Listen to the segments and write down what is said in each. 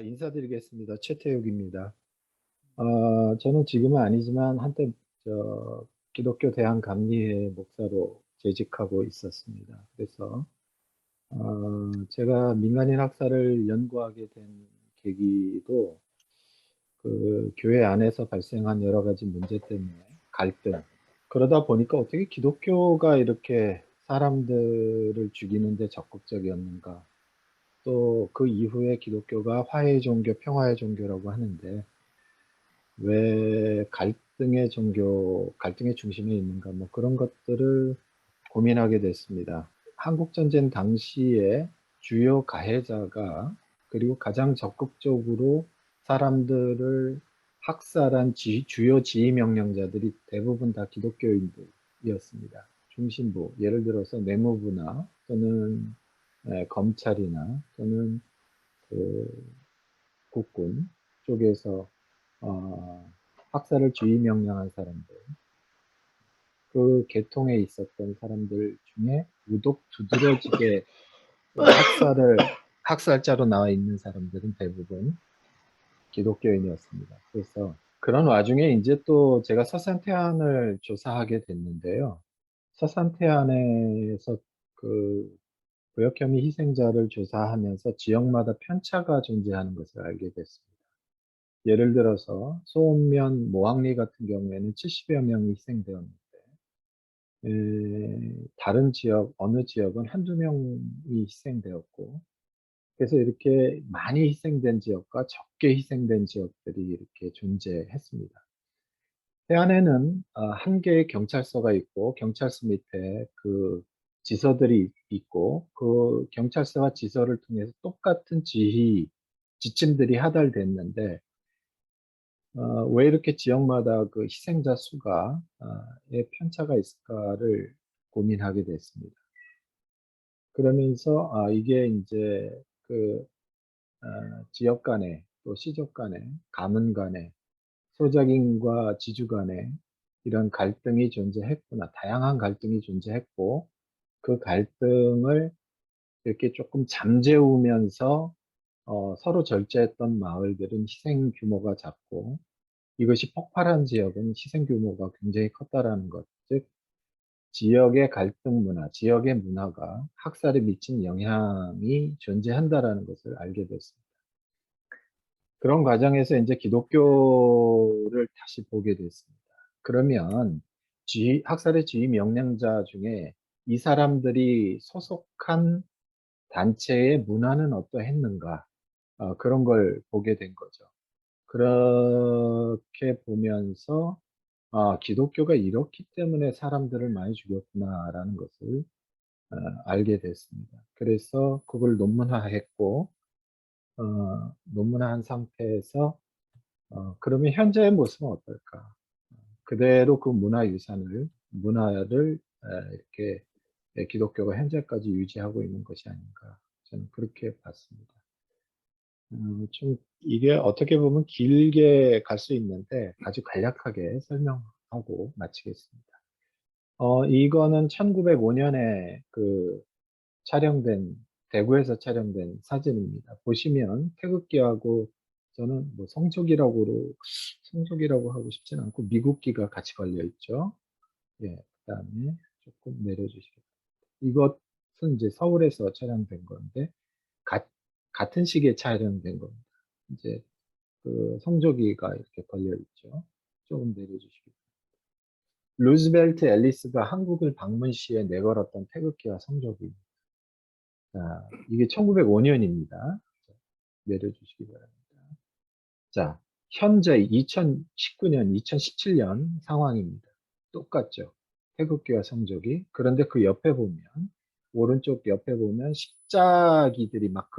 인사드리겠습니다. 최태욱입니다. 저는 지금은 아니지만 한때 기독교 대한감리회 목사로 재직하고 있었습니다. 그래서 제가 민간인 학살을 연구하게 된 계기도 그 교회 안에서 발생한 여러 가지 문제 때문에 갈등. 그러다 보니까 어떻게 기독교가 이렇게 사람들을 죽이는데 적극적이었는가? 또 그 이후에 기독교가 화해의 종교, 평화의 종교라고 하는데 왜 갈등의 종교, 갈등의 중심에 있는가, 뭐 그런 것들을 고민하게 됐습니다. 한국전쟁 당시에 주요 가해자가 그리고 가장 적극적으로 사람들을 학살한 주요 지휘 명령자들이 대부분 다 기독교인들이었습니다. 중심부, 예를 들어서 내무부나 또는 검찰이나 또는 그 국군 쪽에서 학살을 주의 명령한 사람들, 그 계통에 있었던 사람들 중에 유독 두드러지게 학살자로 나와 있는 사람들은 대부분 기독교인이었습니다. 그래서 그런 와중에 이제 또 제가 서산태안을 조사하게 됐는데요. 서산태안에서 그 구역 혐의 희생자를 조사하면서 지역마다 편차가 존재하는 것을 알게 됐습니다. 예를 들어서 소읍면 모항리 같은 경우에는 70여 명이 희생되었는데 다른 지역, 어느 지역은 한두 명이 희생되었고 그래서 이렇게 많이 희생된 지역과 적게 희생된 지역들이 이렇게 존재했습니다. 해안에는 한 개의 경찰서가 있고 경찰서 밑에 그 지서들이 있고 그 경찰서와 지서를 통해서 똑같은 지침들이 하달됐는데 왜 이렇게 지역마다 그 희생자 수가 의 편차가 있을까를 고민하게 됐습니다. 그러면서 이게 이제 그 지역 간에 또 시족 간에 가문 간에 소작인과 지주 간에 이런 갈등이 존재했구나. 다양한 갈등이 존재했고 그 갈등을 이렇게 조금 잠재우면서 서로 절제했던 마을들은 희생 규모가 작고 이것이 폭발한 지역은 희생 규모가 굉장히 컸다라는 것. 즉, 지역의 갈등 문화, 지역의 문화가 학살에 미친 영향이 존재한다라는 것을 알게 됐습니다. 그런 과정에서 이제 기독교를 다시 보게 됐습니다. 그러면 학살의 지휘 명령자 중에 이 사람들이 소속한 단체의 문화는 어떠했는가? 그런 걸 보게 된 거죠. 그렇게 보면서 기독교가 이렇기 때문에 사람들을 많이 죽였구나라는 것을 알게 됐습니다. 그래서 그걸 논문화했고 논문화한 상태에서 그러면 현재의 모습은 어떨까? 그대로 그 문화를 이렇게 기독교가 현재까지 유지하고 있는 것이 아닌가? 저는 그렇게 봤습니다. 좀 이게 어떻게 보면 길게 갈 수 있는데 아주 간략하게 설명하고 마치겠습니다. 이거는 1905년에 그 촬영된, 대구에서 촬영된 사진입니다. 보시면 태극기하고 저는 뭐 성족이라고 하고 싶진 않고 미국기가 같이 걸려 있죠. 예, 그 다음에 조금 내려주시겠습니다. 이것은 이제 서울에서 촬영된 건데, 같은 시기에 촬영된 겁니다. 이제 그 성조기가 이렇게 걸려 있죠. 조금 내려주시겠습니다. 루즈벨트 앨리스가 한국을 방문 시에 내걸었던 태극기와 성조기입니다. 자, 이게 1905년입니다. 내려주시기 바랍니다. 자, 현재 2019년, 2017년 상황입니다. 똑같죠. 태극기와 성조기. 그런데 그 옆에 보면, 오른쪽 옆에 보면 십자기들이 막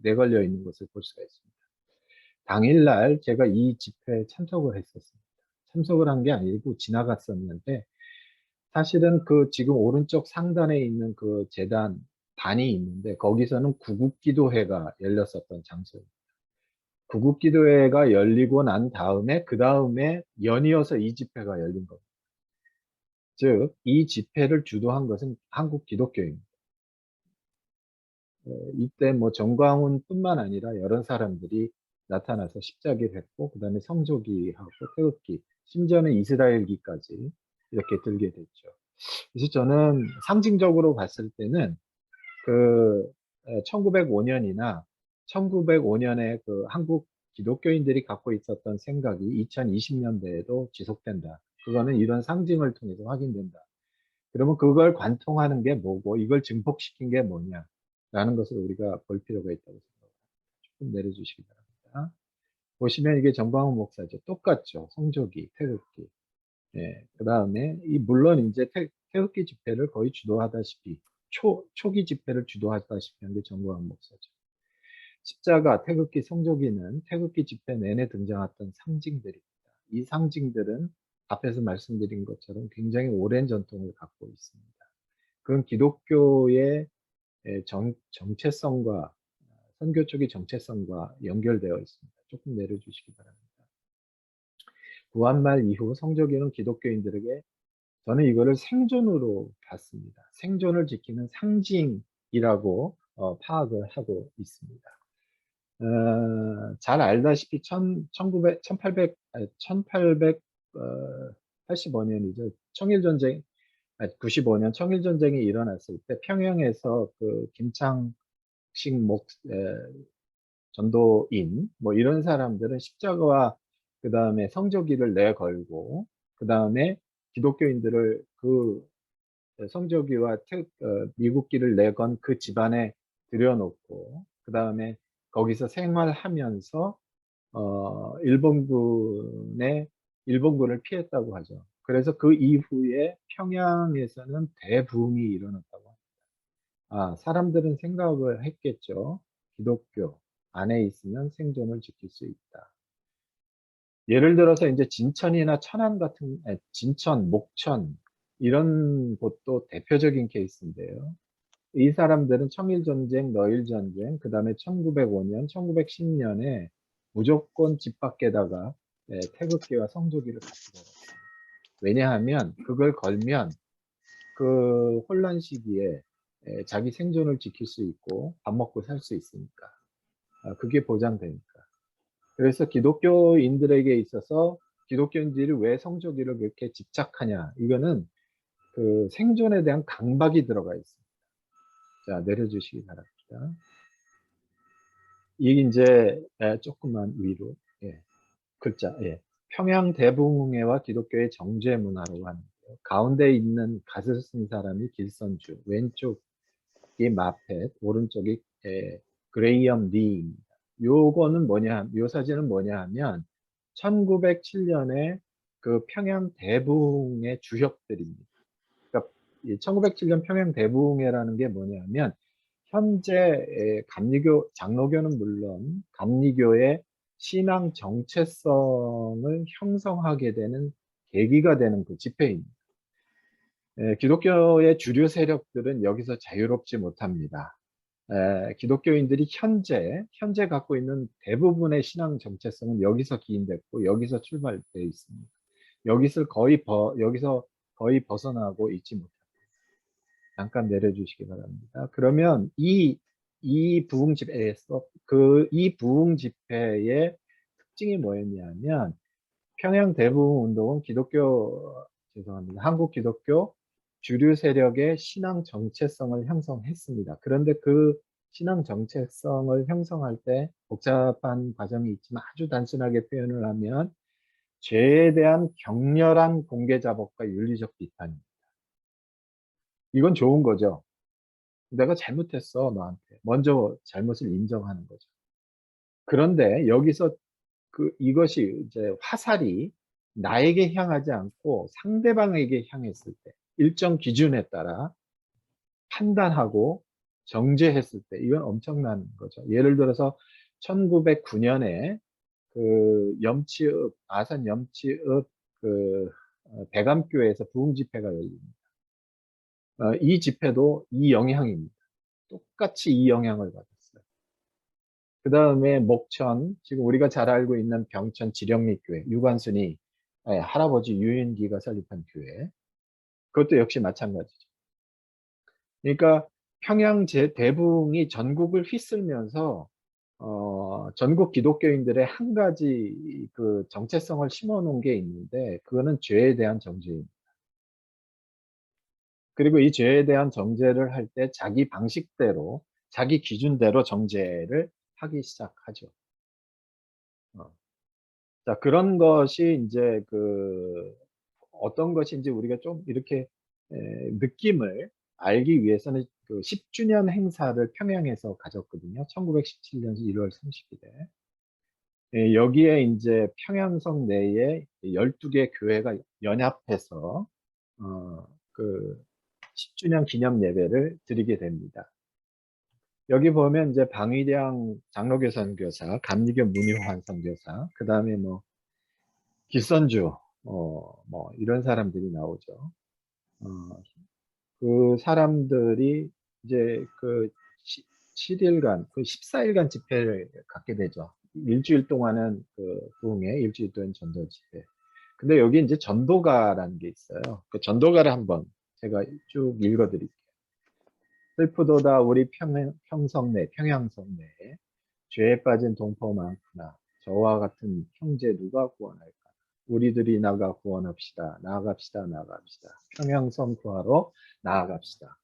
내걸려 있는 것을 볼 수가 있습니다. 당일날 제가 이 집회에 참석을 했었습니다. 참석을 한 게 아니고 지나갔었는데, 사실은 그 지금 오른쪽 상단에 있는 그 단이 있는데, 거기서는 구국기도회가 열렸었던 장소입니다. 구국기도회가 열리고 난 다음에 그 다음에 연이어서 이 집회가 열린 겁니다. 즉, 이 집회를 주도한 것은 한국 기독교입니다. 이때 뭐 정광훈뿐만 아니라 여러 사람들이 나타나서 십자기를 했고, 그 다음에 성조기하고 태극기, 심지어는 이스라엘기까지 이렇게 들게 됐죠. 그래서 저는 상징적으로 봤을 때는 그 1905년이나 1905년에 그 한국 기독교인들이 갖고 있었던 생각이 2020년대에도 지속된다. 그거는 이런 상징을 통해서 확인된다. 그러면 그걸 관통하는 게 뭐고 이걸 증폭시킨 게 뭐냐라는 것을 우리가 볼 필요가 있다고 생각합니다. 조금 내려주시기 바랍니다. 보시면 이게 정광훈 목사죠. 똑같죠. 성조기, 태극기. 예, 그 다음에 물론 이제 태극기 집회를 거의 주도하다시피 초기 집회를 주도하다시피 한 게 정광훈 목사죠. 십자가, 태극기, 성조기는 태극기 집회 내내 등장했던 상징들입니다. 이 상징들은 앞에서 말씀드린 것처럼 굉장히 오랜 전통을 갖고 있습니다. 그건 기독교의 정체성과 선교 쪽의 정체성과 연결되어 있습니다. 조금 내려주시기 바랍니다. 구한말 이후 성조기는 기독교인들에게 저는 이거를 생존으로 봤습니다. 생존을 지키는 상징이라고 파악을 하고 있습니다. 잘 알다시피 1885년이죠. 청일전쟁, 95년 청일전쟁이 일어났을 때 평양에서 그 김창식 전도인 뭐 이런 사람들은 십자가와 그 다음에 성조기를 내걸고 그 다음에 기독교인들을 그 성조기와 미국기를 내건 그 집안에 들여놓고 그 다음에 거기서 생활하면서 일본군을 피했다고 하죠. 그래서 그 이후에 평양에서는 대부흥이 일어났다고 합니다. 사람들은 생각을 했겠죠. 기독교 안에 있으면 생존을 지킬 수 있다. 예를 들어서 이제 진천이나 천안 같은, 진천, 목천, 이런 곳도 대표적인 케이스인데요. 이 사람들은 청일전쟁, 너일전쟁, 그 다음에 1905년, 1910년에 무조건 집 밖에다가 태극기와 성조기를 갖고 걸었습니다. 왜냐하면 그걸 걸면 그 혼란 시기에 자기 생존을 지킬 수 있고 밥 먹고 살 수 있으니까. 그게 보장되니까. 그래서 기독교인들에게 있어서 기독교인들이 왜 성조기를 그렇게 집착하냐. 이거는 그 생존에 대한 강박이 들어가 있습니다. 자, 내려주시기 바랍니다. 이게 이제 조금만 위로. 예, 글자. 예. 평양 대붕해와 기독교의 정죄 문화라고 하는데요. 가운데 있는 갓을 쓴 사람이 길선주, 왼쪽이 마펫, 오른쪽이 그레이엄 리입니다. 요거는 뭐냐, 요 사진은 뭐냐 하면 1907년에 그 평양 대붕의 주역들입니다. 그러니까 1907년 평양 대붕해라는 게 뭐냐면 현재 감리교, 장로교는 물론 감리교의 신앙 정체성을 형성하게 되는 계기가 되는 그 집회입니다. 기독교의 주류 세력들은 여기서 자유롭지 못합니다. 기독교인들이 현재 갖고 있는 대부분의 신앙 정체성은 여기서 기인됐고 여기서 출발되어 있습니다. 여기서 거의 벗어나고 있지 못합니다. 잠깐 내려주시기 바랍니다. 그러면 이 부흥 집회에서 이 부흥 집회의 특징이 뭐였냐면 평양 대부흥 운동은 죄송합니다. 한국 기독교 주류 세력의 신앙 정체성을 형성했습니다. 그런데 그 신앙 정체성을 형성할 때 복잡한 과정이 있지만 아주 단순하게 표현을 하면 죄에 대한 격렬한 공개 자복과 윤리적 비판입니다. 이건 좋은 거죠. 내가 잘못했어, 너한테. 먼저 잘못을 인정하는 거죠. 그런데 여기서 이것이 이제 화살이 나에게 향하지 않고 상대방에게 향했을 때, 일정 기준에 따라 판단하고 정죄했을 때, 이건 엄청난 거죠. 예를 들어서 1909년에 그 아산 염치읍 대감교에서 부흥 집회가 열립니다. 이 집회도 이 영향입니다. 똑같이 이 영향을 받았어요. 그 다음에 목천, 지금 우리가 잘 알고 있는 병천 지령리교회, 유관순이 할아버지 유인기가 설립한 교회. 그것도 역시 마찬가지죠. 그러니까 평양 대붕이 전국을 휩쓸면서 전국 기독교인들의 한 가지 그 정체성을 심어 놓은 게 있는데, 그거는 죄에 대한 정죄입니다. 그리고 이 죄에 대한 정죄를 할 때 자기 방식대로, 자기 기준대로 정죄를 하기 시작하죠. 어. 자, 그런 것이 이제 어떤 것인지 우리가 좀 이렇게 느낌을 알기 위해서는 그 10주년 행사를 평양에서 가졌거든요. 1917년 1월 30일에. 여기에 이제 평양성 내에 12개 교회가 연합해서 그 10주년 기념 예배를 드리게 됩니다. 여기 보면 이제 방위량 장로교 선교사, 감리교 문효환 선교사, 그 다음에 뭐 길선주, 뭐 이런 사람들이 나오죠. 어, 그 사람들이 이제 그 7일간, 그 14일간 집회를 갖게 되죠. 일주일 동안은 그 부흥회, 일주일 동안 전도 집회. 근데 여기 이제 전도가라는 게 있어요. 그 전도가를 한번 제가 쭉 읽어드릴게요. 슬프도다 우리 평성내, 평양성 내에 죄에 빠진 동포 많구나. 저와 같은 형제 누가 구원할까? 우리들이 나가 구원합시다. 나아갑시다. 나아갑시다. 평양성 구하러 나아갑시다.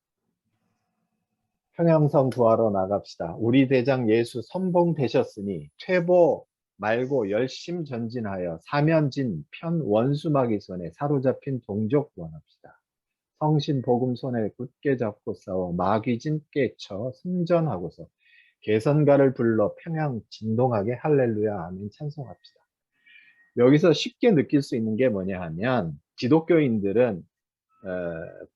평양성 구하러 나갑시다. 우리 대장 예수 선봉되셨으니 퇴보 말고 열심 전진하여 사면진 편 원수마귀 손에 사로잡힌 동족 구원합시다. 성신 복음 손에 굳게 잡고 싸워 마귀진 깨쳐 승전하고서 개선가를 불러 평양 진동하게 할렐루야 아멘 찬송합시다. 여기서 쉽게 느낄 수 있는 게 뭐냐 하면 기독교인들은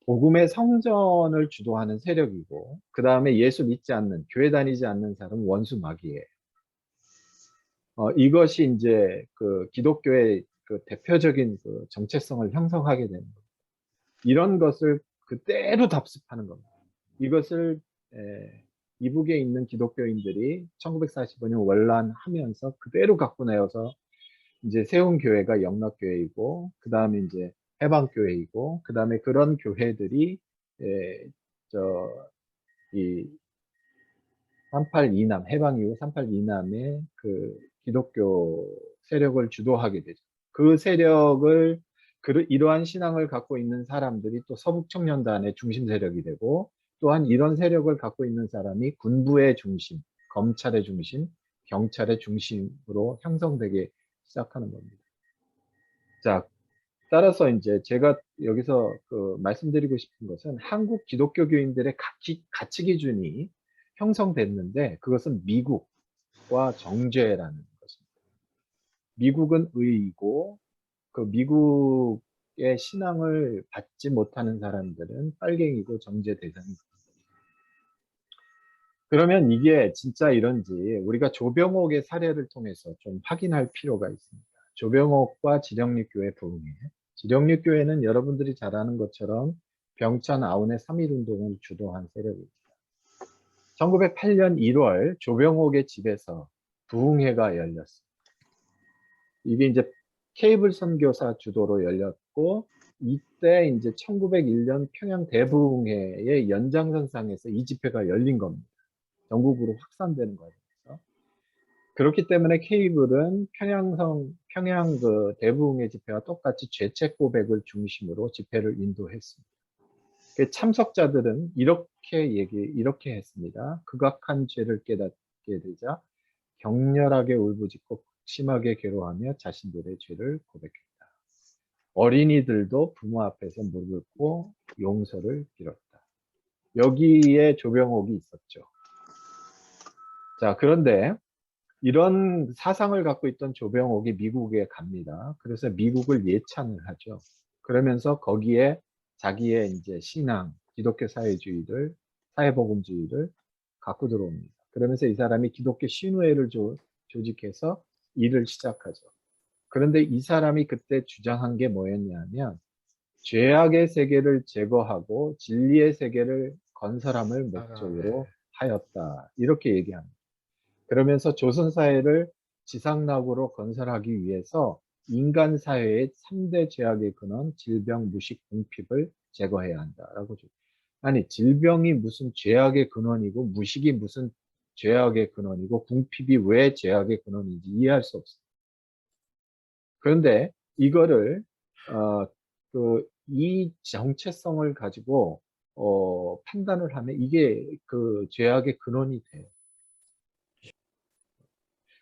복음의 성전을 주도하는 세력이고, 그 다음에 예수 믿지 않는, 교회 다니지 않는 사람은 원수 마귀예요. 이것이 이제 그 기독교의 그 대표적인 그 정체성을 형성하게 되는 거예요. 이런 것을 그대로 답습하는 겁니다. 이것을 이북에 있는 기독교인들이 1945년 월란하면서 그대로 갖고 내어서 이제 세운 교회가 영락교회이고, 그 다음에 이제 해방교회이고, 그 다음에 그런 교회들이 에, 저, 이 38 이남, 해방 이후 38 이남의 그 기독교 세력을 주도하게 되죠. 그 세력을, 이러한 신앙을 갖고 있는 사람들이 또 서북청년단의 중심 세력이 되고, 또한 이런 세력을 갖고 있는 사람이 군부의 중심, 검찰의 중심, 경찰의 중심으로 형성되게 시작하는 겁니다. 자, 따라서 이제 제가 여기서 그 말씀드리고 싶은 것은 한국 기독교교인들의 가치 기준이 형성됐는데, 그것은 미국과 정죄라는 것입니다. 미국은 의이고, 그 미국의 신앙을 받지 못하는 사람들은 빨갱이고 정죄 대상입니다. 그러면 이게 진짜 이런지 우리가 조병옥의 사례를 통해서 좀 확인할 필요가 있습니다. 조병옥과 지령립교회 부흥회. 지령립교회는 여러분들이 잘 아는 것처럼 병찬 아운의 3.1운동을 주도한 세력입니다. 1908년 1월 조병옥의 집에서 부흥회가 열렸습니다. 이게 이제 케이블 선교사 주도로 열렸고, 이때 이제 1901년 평양 대부흥회의 연장선상에서 이 집회가 열린 겁니다. 전국으로 확산되는 과정에서. 그렇기 때문에 케이블은 평양 그 대부흥회 집회와 똑같이 죄책 고백을 중심으로 집회를 인도했습니다. 그 참석자들은 이렇게 했습니다. 극악한 죄를 깨닫게 되자 격렬하게 울부짖고 심하게 괴로워하며 자신들의 죄를 고백했다. 어린이들도 부모 앞에서 무릎을 꿇고 용서를 빌었다. 여기에 조병옥이 있었죠. 자, 그런데 이런 사상을 갖고 있던 조병옥이 미국에 갑니다. 그래서 미국을 예찬을 하죠. 그러면서 거기에 자기의 이제 신앙, 기독교 사회주의를, 사회복음주의를 갖고 들어옵니다. 그러면서 이 사람이 기독교 신우회를 조직해서 일을 시작하죠. 그런데 이 사람이 그때 주장한 게 뭐였냐면, 죄악의 세계를 제거하고 진리의 세계를 건설함을 목적으로 하였다. 이렇게 얘기합니다. 그러면서 조선사회를 지상락으로 건설하기 위해서 인간 사회의 3대 죄악의 근원, 질병, 무식, 궁핍을 제거해야 한다라고 줍니다. 아니, 질병이 무슨 죄악의 근원이고, 무식이 무슨 죄악의 근원이고, 궁핍이 왜 죄악의 근원인지 이해할 수 없어요. 그런데 이거를, 이 정체성을 가지고, 판단을 하면 이게 그 죄악의 근원이 돼요.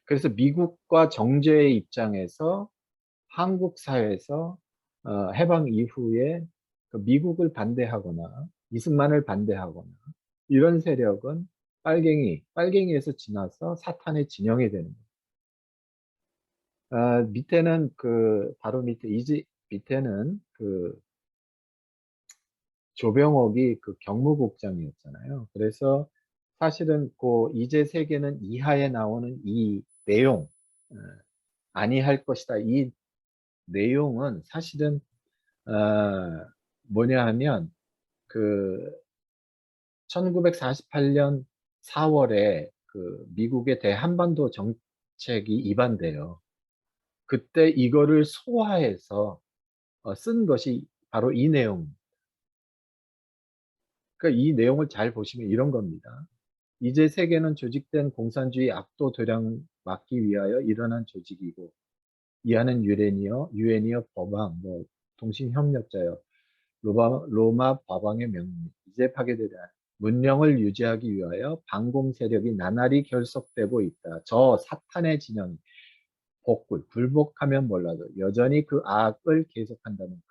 그래서 미국과 정제의 입장에서 한국 사회에서 해방 이후에 그 미국을 반대하거나 이승만을 반대하거나 이런 세력은 빨갱이에서 지나서 사탄의 진영이 되는 거예요. 밑에는 바로 밑에는 조병옥이 경무국장이었잖아요. 그래서 사실은 이제 세계는 이하에 나오는 이 내용, 어, 아니할 것이다. 이 내용은 사실은 어, 뭐냐 하면 그 1948년 4월에 미국의 대한반도 정책이 입안돼요. 그때 이거를 소화해서 쓴 것이 바로 이 내용. 그러니까 이 내용을 잘 보시면 이런 겁니다. 이제 세계는 조직된 공산주의 압도 도량 막기 위하여 일어난 조직이고 이하는 유엔이여 법왕, 동신협력자여 로마 법왕의 명령, 이제 파괴되자 문명을 유지하기 위하여 반공 세력이 나날이 결속되고 있다. 저 사탄의 진영, 굴복하면 몰라도 여전히 그 악을 계속한다면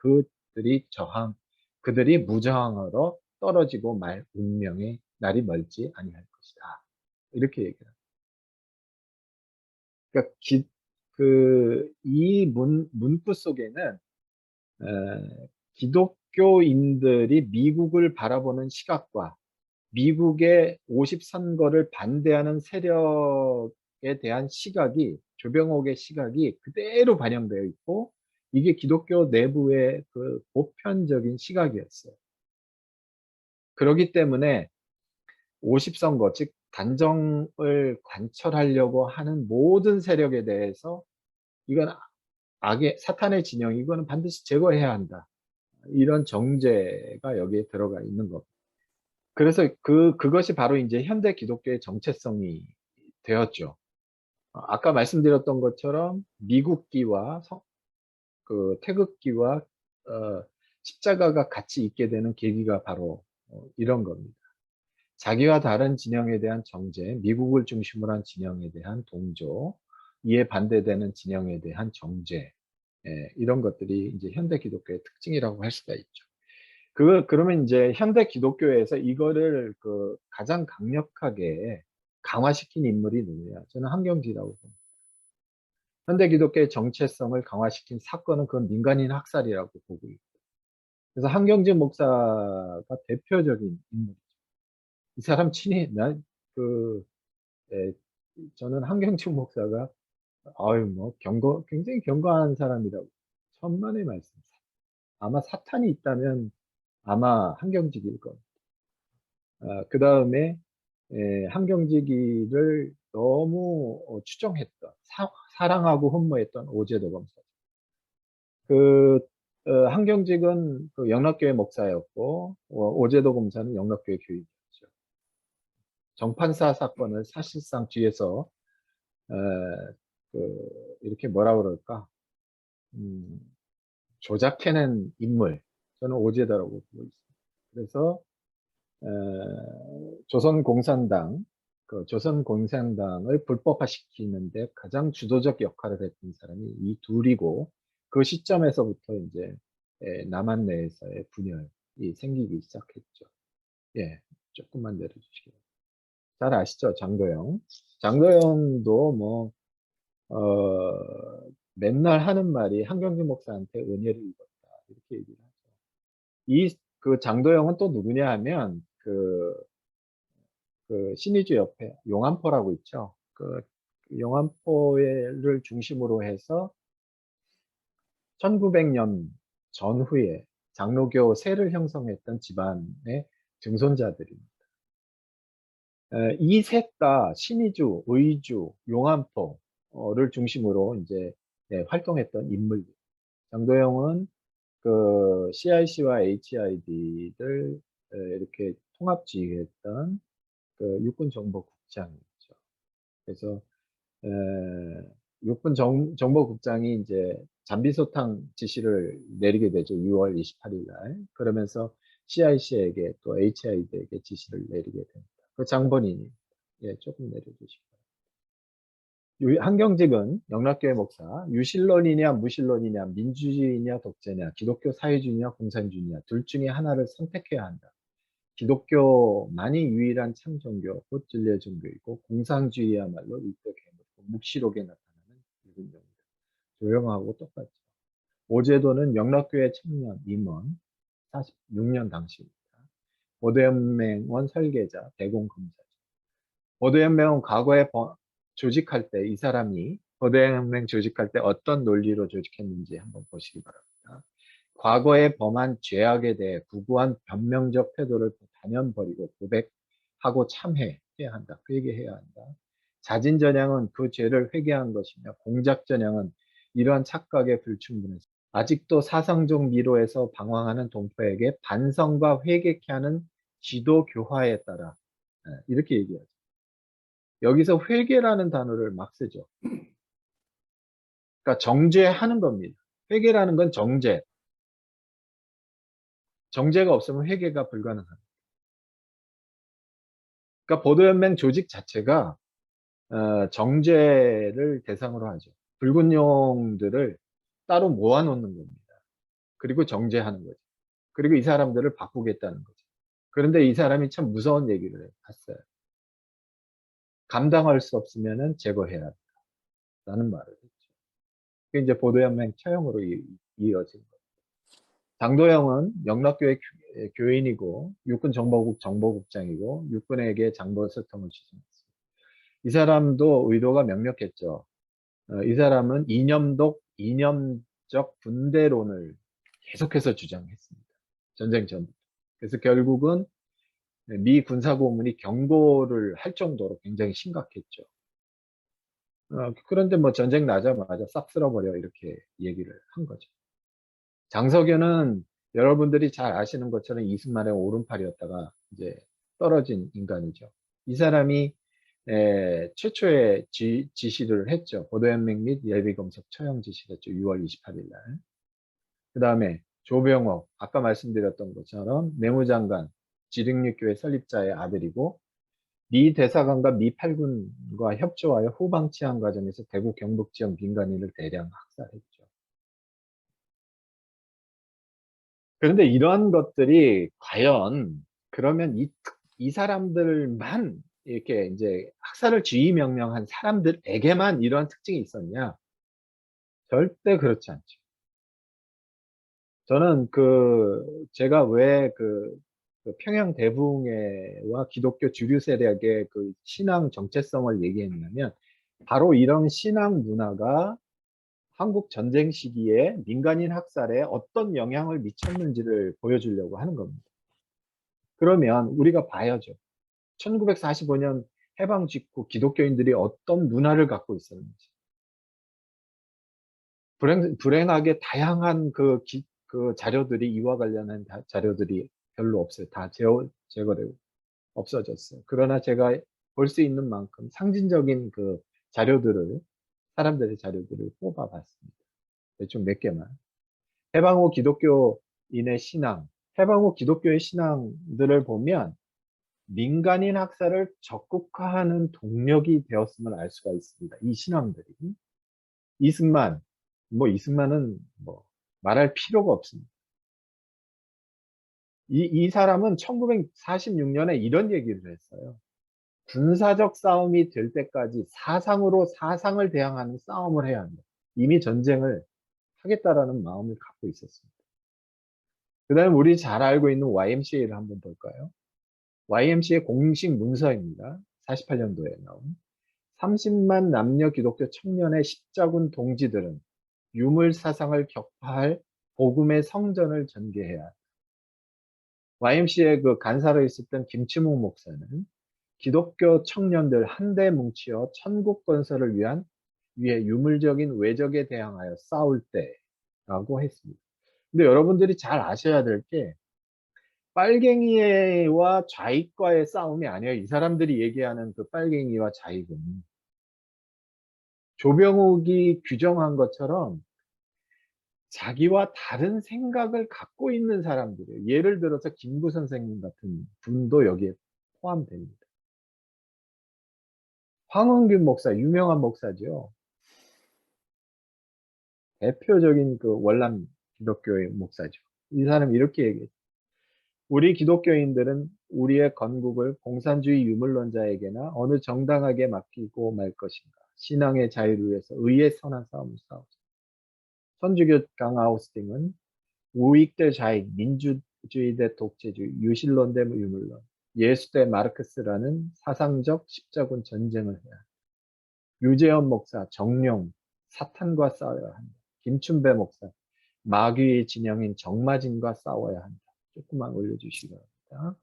그들이 무저항으로 떨어지고 말 운명의 날이 멀지 아니할 것이다. 이렇게 얘기합니다. 그러니까 이 문구 속에는 기독교인들이 미국을 바라보는 시각과 미국의 50 선거를 반대하는 세력에 대한 조병옥의 시각이 그대로 반영되어 있고, 이게 기독교 내부의 보편적인 시각이었어요. 그렇기 때문에 50 선거, 즉 단정을 관철하려고 하는 모든 세력에 대해서 이건 사탄의 진영, 이거는 반드시 제거해야 한다. 이런 정제가 여기에 들어가 있는 겁니다. 그래서 그것이 바로 이제 현대 기독교의 정체성이 되었죠. 아까 말씀드렸던 것처럼 미국기와 태극기와 십자가가 같이 있게 되는 계기가 바로 이런 겁니다. 자기와 다른 진영에 대한 정제, 미국을 중심으로 한 진영에 대한 동조, 이에 반대되는 진영에 대한 정제, 이런 것들이 이제 현대 기독교의 특징이라고 할 수가 있죠. 그러면 이제 현대 기독교에서 이거를 가장 강력하게 강화시킨 인물이 누구냐? 저는 한경지라고 봅니다. 현대 기독교의 정체성을 강화시킨 사건은 그건 민간인 학살이라고 보고 있고. 그래서 한경지 목사가 대표적인 인물이죠. 이 사람 그, 예, 저는 한경지 목사가, 굉장히 견고한 사람이라고. 천만의 말씀. 아마 사탄이 있다면 아마 한경직일 겁니다. 그 다음에 한경직이를 너무 추종했던, 사랑하고 흠모했던 오제도 검사. 한경직은 영락교회 목사였고, 오제도 검사는 영락교회 교육이었죠. 정판사 사건을 사실상 뒤에서 에, 이렇게 뭐라 그럴까, 음, 조작해낸 인물, 저는 오제도라고 보고 있습니다. 그래서 조선공산당을 불법화시키는데 가장 주도적 역할을 했던 사람이 이 둘이고, 그 시점에서부터 이제 남한 내에서의 분열이 생기기 시작했죠. 예, 조금만 내려주시기 바랍니다. 잘 아시죠? 장도영. 장도영도 맨날 하는 말이 한경주 목사한테 은혜를 입었다. 이렇게 얘기를 하죠. 장도영은 또 누구냐 하면, 신의주 옆에 용안포라고 있죠. 용안포를 중심으로 해서 1900년 전후에 장로교 세를 형성했던 집안의 증손자들입니다. 이 셋 다 신의주, 의주, 용안포를 중심으로 이제 활동했던 인물들. 장도영은 CIC와 HID를 이렇게 통합 지휘했던 그 육군정보국장이죠. 그래서 에, 육군정보국장이 이제 잠비소탕 지시를 내리게 되죠. 6월 28일 날. 그러면서 CIC에게 또 HID에게 지시를 내리게 됩니다. 그 장본인이 예, 조금 내려주시고. 한경직은 영락교회 목사, 유신론이냐 무신론이냐 민주주의냐 독재냐 기독교 사회주의냐 공산주의냐 둘 중에 하나를 선택해야 한다. 기독교만이 유일한 참 종교, 곧 진리의 종교이고 공산주의야말로 이때 괴물이고 묵시록에 나타나는 붉은 종교. 조용하고 똑같죠. 오제도는 영락교회 청년 임원 46년 당시입니다. 고대연맹원 설계자 대공검사죠. 고대연맹은 과거에 조직할 때 이 사람이 고대연맹 조직할 때 어떤 논리로 조직했는지 한번 보시기 바랍니다. 과거에 범한 죄악에 대해 구구한 변명적 태도를 단연 버리고 고백하고 참회해야 한다. 회개해야 한다. 자진전향은 그 죄를 회개한 것이며 공작전향은 이러한 착각에 불충분해서 아직도 사상적 미로에서 방황하는 동포에게 반성과 회개케 하는 지도 교화에 따라 이렇게 얘기하죠. 여기서 회개라는 단어를 막 쓰죠. 그러니까 정죄하는 겁니다. 회개라는 건 정죄. 정죄가 없으면 회개가 불가능합니다. 그러니까 보도연맹 조직 자체가 정죄를 대상으로 하죠. 붉은 용들을 따로 모아놓는 겁니다. 그리고 정죄하는 거죠. 그리고 이 사람들을 바꾸겠다는 거죠. 그런데 이 사람이 참 무서운 얘기를 했어요. 감당할 수 없으면 제거해야 한다는 말을 했죠. 그게 이제 보도연맹 처형으로 이어진 거예요. 장도영은 영락교회 교인이고 육군정보국 정보국장이고 육군에게 장보소통을 지시했습니다. 이 사람도 의도가 명확했죠. 이 사람은 이념적 분대론을 계속해서 주장했습니다. 전쟁 전부터. 그래서 결국은 미 군사고문이 경고를 할 정도로 굉장히 심각했죠. 그런데 뭐 전쟁 나자마자 싹 쓸어버려 이렇게 얘기를 한 거죠. 장석연은 여러분들이 잘 아시는 것처럼 이승만의 오른팔이었다가 이제 떨어진 인간이죠. 이 사람이 최초의 지시를 했죠. 보도연맹 및 예비검색 처형 지시를 했죠. 6월 28일 날. 그 다음에 조병옥, 아까 말씀드렸던 것처럼 내무장관, 지능육교회 설립자의 아들이고 미 대사관과 미 팔군과 협조하여 후방 치안 과정에서 대구 경북 지역 민간인을 대량 학살했죠. 그런데 이러한 것들이 과연 그러면 이 사람들만 이렇게 이제 학살을 지휘 명령한 사람들에게만 이러한 특징이 있었냐? 절대 그렇지 않죠. 저는 제가 왜 그 평양 대붕해와 기독교 주류 세력의 그 신앙 정체성을 얘기했냐면 바로 이런 신앙 문화가 한국 전쟁 시기에 민간인 학살에 어떤 영향을 미쳤는지를 보여주려고 하는 겁니다. 그러면 우리가 봐야죠. 1945년 해방 직후 기독교인들이 어떤 문화를 갖고 있었는지. 불행하게 다양한 그 자료들이 이와 관련한 자료들이 별로 없어요. 다 제거되고 없어졌어요. 그러나 제가 볼 수 있는 만큼 상징적인 그 자료들을 사람들의 자료들을 뽑아봤습니다. 대충 몇 개만. 해방 후 기독교인의 신앙, 해방 후 기독교의 신앙들을 보면 민간인 학살을 적극화하는 동력이 되었음을 알 수가 있습니다. 이 신앙들이. 이승만, 이승만은 말할 필요가 없습니다. 이 사람은 1946년에 이런 얘기를 했어요. 군사적 싸움이 될 때까지 사상으로 사상을 대항하는 싸움을 해야 한다. 이미 전쟁을 하겠다라는 마음을 갖고 있었습니다. 그 다음에 우리 잘 알고 있는 YMCA를 한번 볼까요? YMCA 공식 문서입니다. 48년도에 나온 30만 남녀 기독교 청년의 십자군 동지들은 유물 사상을 격파할 복음의 성전을 전개해야. YMCA 그 간사로 있었던 김치묵 목사는 기독교 청년들 한데 뭉치어 천국 건설을 위해 유물적인 외적에 대항하여 싸울 때라고 했습니다. 근데 여러분들이 잘 아셔야 될 게 빨갱이와 좌익과의 싸움이 아니에요. 이 사람들이 얘기하는 그 빨갱이와 좌익은 조병옥이 규정한 것처럼 자기와 다른 생각을 갖고 있는 사람들이에요. 예를 들어서 김구 선생님 같은 분도 여기에 포함됩니다. 황은균 목사, 유명한 목사죠. 대표적인 그 월남 기독교의 목사죠. 이 사람이 이렇게 얘기해요. 우리 기독교인들은 우리의 건국을 공산주의 유물론자에게나 어느 정당하게 맡기고 말 것인가. 신앙의 자유를 위해서 의의 선한 싸움을 싸우자. 천주교 강아우스팅은 우익 대 좌익, 민주주의 대 독재주의, 유실론 대 유물론, 예수 대 마르크스라는 사상적 십자군 전쟁을 해야 한다. 유재현 목사, 정령, 사탄과 싸워야 한다. 김춘배 목사, 마귀의 진영인 정마진과 싸워야 한다. 조금만 올려주시기 바랍니다.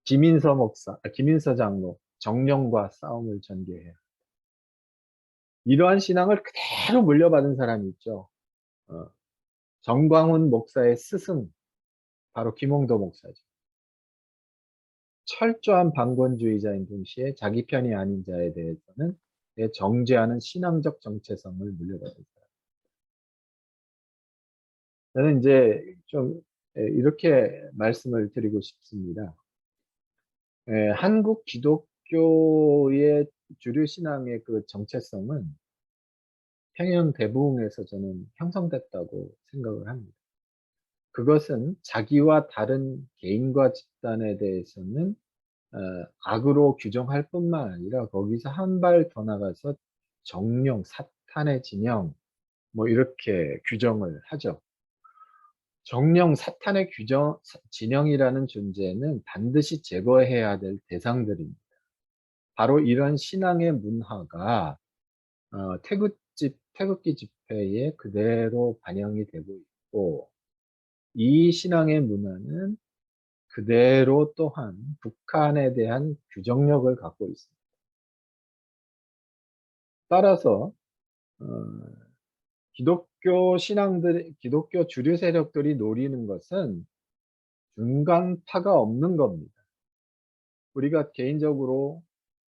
김인서 목사, 김인서 장로, 정령과 싸움을 전개해야 한다. 이러한 신앙을 그대로 물려받은 사람이 있죠. 정광훈 목사의 스승, 바로 김홍도 목사죠. 철저한 방권주의자인 동시에 자기 편이 아닌 자에 대해서는 정죄하는 신앙적 정체성을 물려받은 사람. 저는 이제 좀 이렇게 말씀을 드리고 싶습니다. 한국 기독교의 주류 신앙의 그 정체성은 평양 대부흥에서 저는 형성됐다고 생각을 합니다. 그것은 자기와 다른 개인과 집단에 대해서는 악으로 규정할 뿐만 아니라 거기서 한 발 더 나가서 정령, 사탄의 진영, 뭐 이렇게 규정을 하죠. 정령, 사탄의 진영이라는 존재는 반드시 제거해야 될 대상들입니다. 바로 이런 신앙의 문화가 태극기 집회에 그대로 반영이 되고 있고, 이 신앙의 문화는 그대로 또한 북한에 대한 규정력을 갖고 있습니다. 따라서 어, 기독교 주류 세력들이 노리는 것은 중간파가 없는 겁니다. 우리가 개인적으로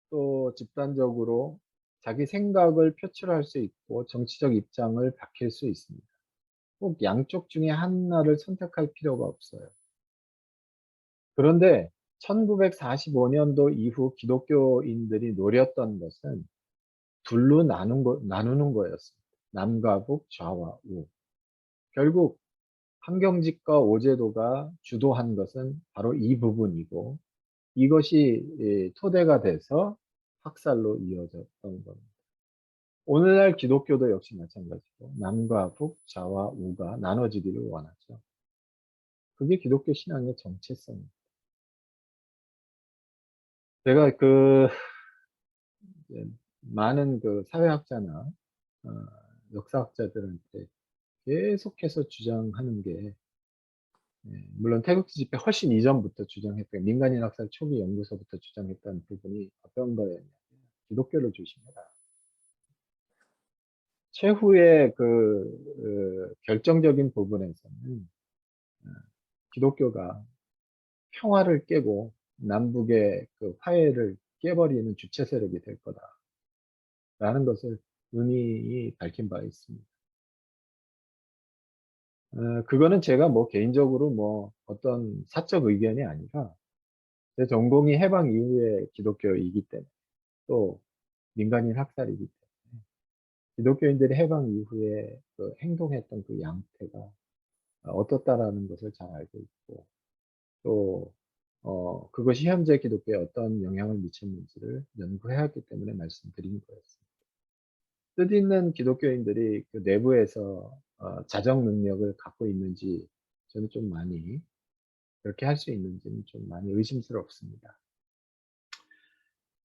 또 집단적으로 자기 생각을 표출할 수 있고 정치적 입장을 밝힐 수 있습니다. 꼭 양쪽 중에 하나를 선택할 필요가 없어요. 그런데 1945년도 이후 기독교인들이 노렸던 것은 둘로 나누는 거였습니다. 남과 북, 좌와 우. 결국 한경직과 오제도가 주도한 것은 바로 이 부분이고, 이것이 토대가 돼서 학살로 이어졌던 겁니다. 오늘날 기독교도 역시 마찬가지고 남과 북, 좌와 우가 나눠지기를 원하죠. 그게 기독교 신앙의 정체성입니다. 제가 이제 많은 사회학자나 어, 역사학자들한테 계속해서 주장하는 게, 물론 태극기 집회 훨씬 이전부터 주장했던, 민간인 학살 초기 연구소부터 주장했던 부분이 어떤 거였냐면 기독교를 조심해라. 최후의 결정적인 부분에서는 어, 기독교가 평화를 깨고 남북의 그 화해를 깨버리는 주체 세력이 될 거다라는 것을 은히 밝힌 바 있습니다. 그거는 제가 뭐 개인적으로 뭐 어떤 사적 의견이 아니라 제 전공이 해방 이후의 기독교이기 때문에, 또 민간인 학살이기 때문에 기독교인들이 해방 이후에 행동했던 그 양태가 어떻다라는 것을 잘 알고 있고, 또 그것이 현재 기독교에 어떤 영향을 미쳤는지를 연구해왔기 때문에 말씀드린 거였습니다. 뜻있는 기독교인들이 그 내부에서 자정 능력을 갖고 있는지, 저는 좀 많이 그렇게 할 수 있는지는 좀 많이 의심스럽습니다.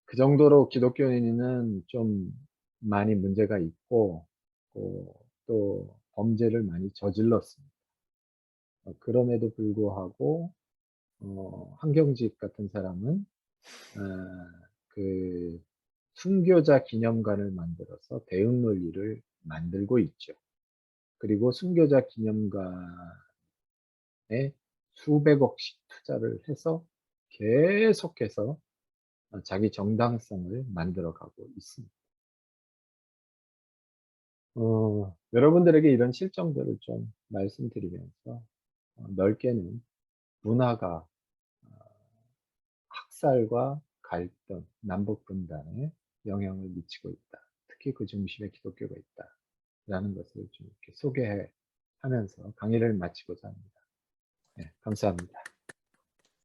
그 정도로 기독교인은 좀 많이 문제가 있고, 또 범죄를 많이 저질렀습니다. 그럼에도 불구하고 한경직 같은 사람은 어, 그 순교자 기념관을 만들어서 대응 논리를 만들고 있죠. 그리고 순교자 기념관에 수백억씩 투자를 해서 계속해서 자기 정당성을 만들어가고 있습니다. 여러분들에게 이런 실정들을 좀 말씀드리면서 넓게는 문화가 학살과 갈등, 남북 분단에 영향을 미치고 있다. 특히 그 중심에 기독교가 있다. 라는 것을 좀 이렇게 소개하면서 강의를 마치고자 합니다. 네, 감사합니다.